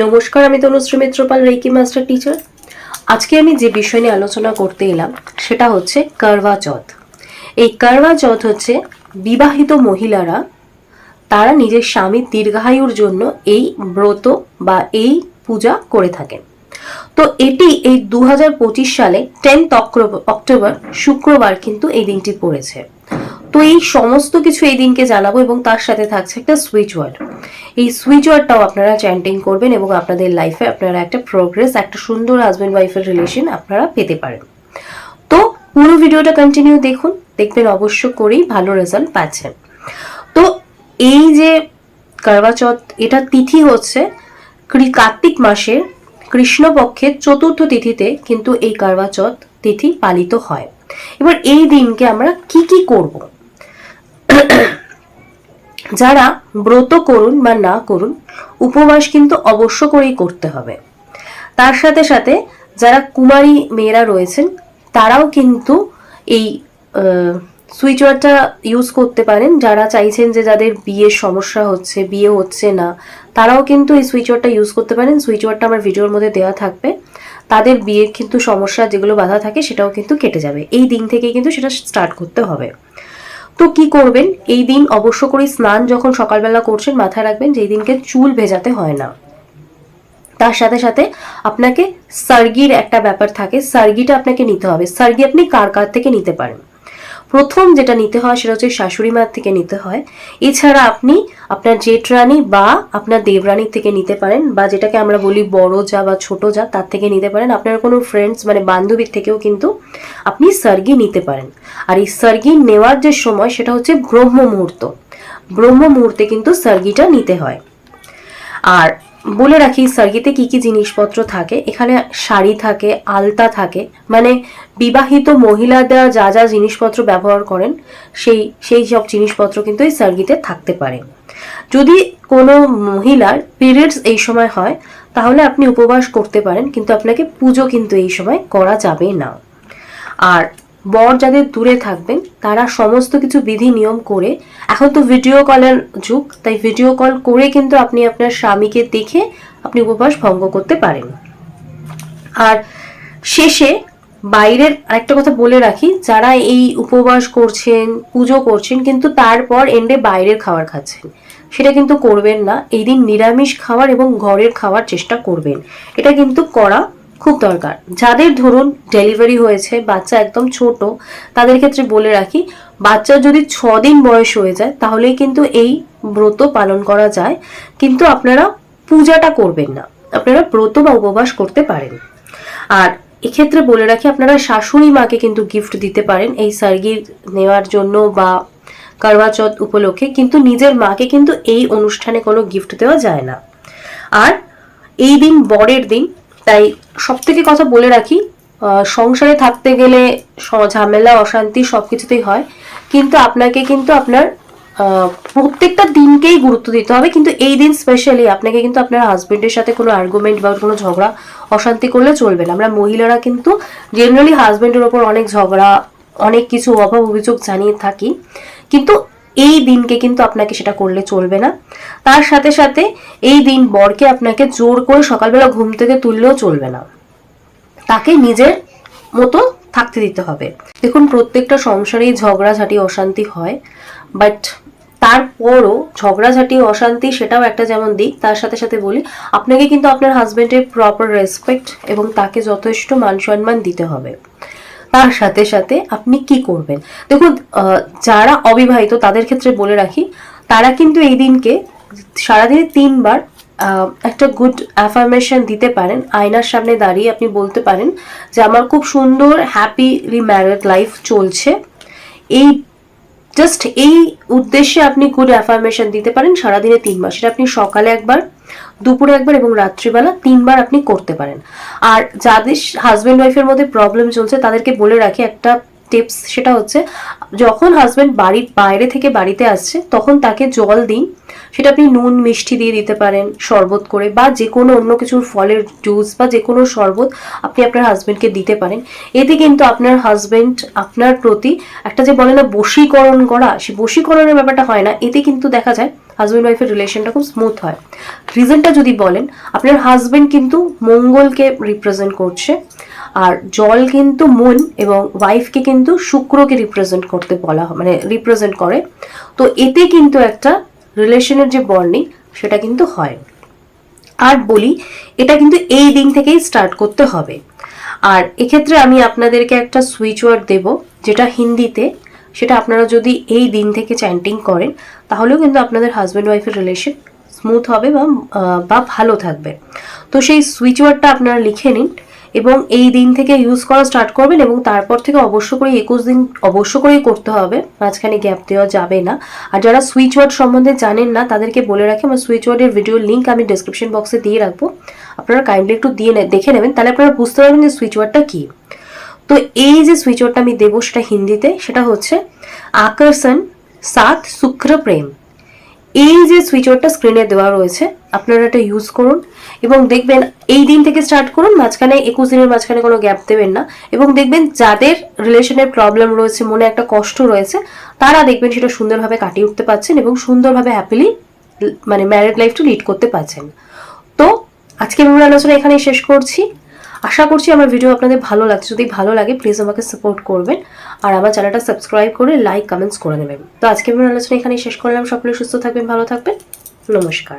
নমস্কার, আমি Tanushree Mitrapal, reiki master teacher. আজকে আমি যে বিষয় নিয়ে আলোচনা করতে এলাম সেটা হচ্ছে করওয়া চৌথ। এই করওয়া চৌথ হচ্ছে বিবাহিত মহিলারা তারা নিজের স্বামীর দীর্ঘায়ুর জন্য এই ব্রত বা এই পূজা করে থাকেন। তো এটি এই 2025 সালে 10 অক্টোবর শুক্রবার কিন্তু এই দিনটি পড়েছে। তো এই সমস্ত কিছু এই দিনকে জানাবো এবং তার সাথে থাকছে একটা সুইচ ওয়ার্ড। এই সুইচ ওয়ার্ডটাও আপনারা চ্যান্টিং করবেন এবং আপনাদের লাইফে আপনারা একটা প্রোগ্রেস, একটা সুন্দর হাজব্যান্ড ওয়াইফের রিলেশন আপনারা পেতে পারেন। তো পুরো ভিডিওটা কন্টিনিউ দেখুন, দেখবেন অবশ্য করেই ভালো রেজাল্ট পাচ্ছেন। তো এই যে করওয়া চৌথ, এটা তিথি হচ্ছে কার্তিক মাসের কৃষ্ণপক্ষের চতুর্থ তিথিতে কিন্তু এই করওয়া চৌথ তিথি পালিত হয়। এবার এই দিনকে আমরা কি কি করব? যারা ব্রত করুন বা না করুন, উপবাস কিন্তু অবশ্য করেই করতে হবে। তার সাথে সাথে যারা কুমারী মেয়েরা রয়েছেন তারাও কিন্তু এই সুইচ ওয়ার্ডটা ইউজ করতে পারেন। যারা চাইছেন যে যাদের বিয়ের সমস্যা হচ্ছে, বিয়ে হচ্ছে না, তারাও কিন্তু এই সুইচ ওয়ার্ডটা ইউজ করতে পারেন। সুইচ ওয়ার্ডটা আমার ভিডিওর মধ্যে দেওয়া থাকবে। তাদের বিয়ের কিন্তু সমস্যা যেগুলো বাধা থাকে সেটাও কিন্তু কেটে যাবে। এই দিন থেকে কিন্তু সেটা স্টার্ট করতে হবে। তো কি করবেন? এই দিন অবশ্য করে স্নান যখন সকালবেলা করছেন মাথায় রাখবেন যে এই দিনকে চুল ভেজাতে হয় না। তার সাথে সাথে আপনাকে সার্গির একটা ব্যাপার থাকে, সার্গিটা আপনাকে নিতে হবে। সার্গি আপনি কার কার থেকে নিতে পারেন? প্রথম যেটা নিতে হয় সেটা হচ্ছে শাশুড়ি মার থেকে নিতে হয়। এছাড়া আপনি আপনার জেঠরানী বা আপনার দেবরানীর থেকে নিতে পারেন, বা যেটাকে আমরা বলি বড় যা বা ছোট যা, তার থেকে নিতে পারেন। আপনার কোনো ফ্রেন্ডস মানে বান্ধবীর থেকেও কিন্তু আপনি সার্গি নিতে পারেন। আর এই সার্গি নেওয়ার যে সময় সেটা হচ্ছে ব্রহ্ম মুহূর্ত। ব্রহ্ম মুহূর্তে কিন্তু সার্গিটা নিতে হয়। আর বলে রাখি সার্গিতে কি কি জিনিসপত্র থাকে। এখানে শাড়ি থাকে, আলতা থাকে, মানে বিবাহিত মহিলারা যা যা জিনিসপত্র ব্যবহার করেন সেই সব জিনিসপত্র কিন্তু এই সার্গিতে থাকতে পারে। যদি কোনো মহিলার পিরিয়ডস এই সময় হয় তাহলে আপনি উপবাস করতে পারেন, কিন্তু আপনাকে পুজো কিন্তু এই সময় করা যাবে না। আর বর যাদের দূরে থাকবেন তারা সমস্ত কিছু বিধি নিয়ম করে, এখন তো ভিডিও কলের যুগ, তাই ভিডিও কল করে কিন্তু আপনি আপনার স্বামীকে দেখে আপনি উপবাস ভঙ্গ করতে পারেন। আর শেষে বাইরের আরেকটা কথা বলে রাখি, যারা এই উপবাস করছেন, পুজো করছেন, কিন্তু তারপর এন্ডে বাইরের খাবার খাচ্ছেন, সেটা কিন্তু করবেন না। এই দিন নিরামিষ খাবার এবং ঘরের খাওয়ার চেষ্টা করবেন। এটা কিন্তু করা খুব দরকার। যাদের ধরুন ডেলিভারি হয়েছে, বাচ্চা একদম ছোট, তাদের ক্ষেত্রে বলে রাখি, বাচ্চার যদি 6 দিন বয়স হয়ে যায় তাহলেই কিন্তু এই ব্রত পালন করা যায়। কিন্তু আপনারা পূজাটা করবেন না, আপনারা ব্রত বা উপবাস করতে পারেন। আর এক্ষেত্রে বলে রাখি, আপনারা শাশুড়ি মাকে কিন্তু গিফট দিতে পারেন এই সার্গি নেওয়ার জন্য বা করওয়া চৌথ উপলক্ষে, কিন্তু নিজের মাকে কিন্তু এই অনুষ্ঠানে কোনো গিফট দেওয়া যায় না। আর এই দিন বরের দিন, তাই সব থেকে কথা বলে রাখি, সংসারে থাকতে গেলে ঝামেলা অশান্তি সবকিছুতেই হয়, কিন্তু আপনাকে কিন্তু আপনার প্রত্যেকটা দিনকেই গুরুত্ব দিতে হবে। কিন্তু এই দিন স্পেশালি আপনাকে কিন্তু আপনার হাজবেন্ডের সাথে কোনো আর্গুমেন্ট বা কোনো ঝগড়া অশান্তি করলে চলবে না। আমরা মহিলারা কিন্তু জেনারেলি হাজবেন্ডের ওপর অনেক ঝগড়া, অনেক কিছু অভাব অভিযোগ জানিয়ে থাকি, কিন্তু এই দিনকে কিন্তু আপনাকে সেটা করলে চলবে না। তার সাথে সাথে এই দিন বরকে আপনাকে জোর করে সকালবেলা ঘুম থেকে তুললেও চলবে না, তাকে নিজের মতো থাকতে দিতে হবে। দেখুন, প্রত্যেকটা সংসারেই ঝগড়াঝাটি অশান্তি হয়, বাট তারপরও ঝগড়াঝাটি অশান্তি সেটাও একটা যেমন দিক, তার সাথে সাথে বলি আপনাকে কিন্তু আপনার হাজবেন্ডের প্রপার রেসপেক্ট এবং তাকে যথেষ্ট মান সম্মান দিতে হবে। তার সাথে সাথে আপনি কি করবেন? দেখুন, যারা অবিবাহিত তাদের ক্ষেত্রে বলে রাখি, তারা কিন্তু এই দিনকে সারাদিনে 3 বার একটা গুড অ্যাফার্মেশন দিতে পারেন। আয়নার সামনে দাঁড়িয়ে আপনি বলতে পারেন যে আমার খুব সুন্দর হ্যাপিলি ম্যারিড লাইফ চলছে। এই জাস্ট এই উদ্দেশ্যে আপনি গুড অ্যাফার্মেশন দিতে পারেন সারাদিনে 3 বার। সেটা আপনি সকালে একবার, দুপুরে একবার এবং রাত্রিবেলা 3 বার আপনি করতে পারেন। আর যাদের হাজব্যান্ড ওয়াইফের মধ্যে প্রবলেম চলছে তাদেরকে বলে রাখি একটা টিপস, সেটা হচ্ছে যখন হাজব্যান্ড বাড়ির বাইরে থেকে বাড়িতে আসছে তখন তাকে জল দিন। সেটা আপনি নুন মিষ্টি দিয়ে দিতে পারেন শরবত করে, বা যে কোনো অন্য কিছুর ফলের জুস বা যে কোনো শরবত আপনি আপনার হাজব্যান্ডকে দিতে পারেন। এতে কিন্তু আপনার হাজব্যান্ড আপনার প্রতি একটা যে বলে না বশীকরণ করা, সেই বশীকরণের ব্যাপারটা হয় না। এতে কিন্তু দেখা যায় হাজব্যান্ড ওয়াইফের রিলেশনটা খুব স্মুথ হয়। রিজনটা যদি বলেন, আপনার হাজব্যান্ড কিন্তু মঙ্গলকে রিপ্রেজেন্ট করছে, আর জল কিন্তু মন, এবং ওয়াইফকে কিন্তু শুক্রকে রিপ্রেজেন্ট করতে বলা হয়, মানে রিপ্রেজেন্ট করে। তো এতে কিন্তু একটা রিলেশনের যে বন্ডিং সেটা কিন্তু হয়। আর বলি, এটা কিন্তু এই দিন থেকেই স্টার্ট করতে হবে। আর এক্ষেত্রে আমি আপনাদেরকে একটা সুইচ ওয়ার্ড দেব, যেটা হিন্দিতে, সেটা আপনারা যদি এই দিন থেকে চ্যান্টিং করেন তাহলেও কিন্তু আপনাদের হাজব্যান্ড ওয়াইফের রিলেশন স্মুথ হবে বা ভালো থাকবে। তো সেই সুইচ ওয়ার্ডটা আপনারা লিখে নিন এবং এই দিন থেকে ইউজ করা স্টার্ট করবেন, এবং তারপর থেকে অবশ্য করে 21 দিন অবশ্য করেই করতে হবে, মাঝখানে গ্যাপ দেওয়া যাবে না। আর যারা সুইচ ওয়ার্ড সম্বন্ধে জানেন না তাদেরকে বলে রাখি, আমার সুইচ ওয়ার্ডের ভিডিওর লিঙ্ক আমি ডেসক্রিপশন বক্সে দিয়ে রাখবো, আপনারা কাইন্ডলি একটু দেখে নেবেন, তাহলে আপনারা বুঝতে পারবেন যে সুইচ ওয়ার্ডটা কি। তো এই যে সুইচ ওয়ার্ডটা আমি দেবো সেটা হিন্দিতে, সেটা হচ্ছে আকর্ষণ সাথ শুক্র প্রেম। এই যে সুইচ ওয়ার্ডটা স্ক্রিনে দেওয়া রয়েছে, আপনারা এটা ইউজ করুন এবং দেখবেন এই দিন থেকে স্টার্ট করুন, মাঝখানে 21 দিনের মাঝখানে কোনো গ্যাপ দেবেন না, এবং দেখবেন যাদের রিলেশনের প্রবলেম রয়েছে, মনে একটা কষ্ট রয়েছে, তারা দেখবেন সেটা সুন্দরভাবে কাটিয়ে উঠতে পারছেন এবং সুন্দরভাবে হ্যাপিলি মানে ম্যারিড লাইফটা লিড করতে পারছেন। তো আজকে আমি আলোচনা এখানেই শেষ করছি। আশা করছি আমার ভিডিও আপনাদের ভালো লাগছে। যদি ভালো লাগে প্লিজ আমাকে সাপোর্ট করবেন আর আমার চ্যানেলটা সাবস্ক্রাইব করে লাইক কমেন্টস করে নেবেন। তো আজকে আমি আলোচনা এখানেই শেষ করলাম। সকলে সুস্থ থাকবেন, ভালো থাকবেন, নমস্কার।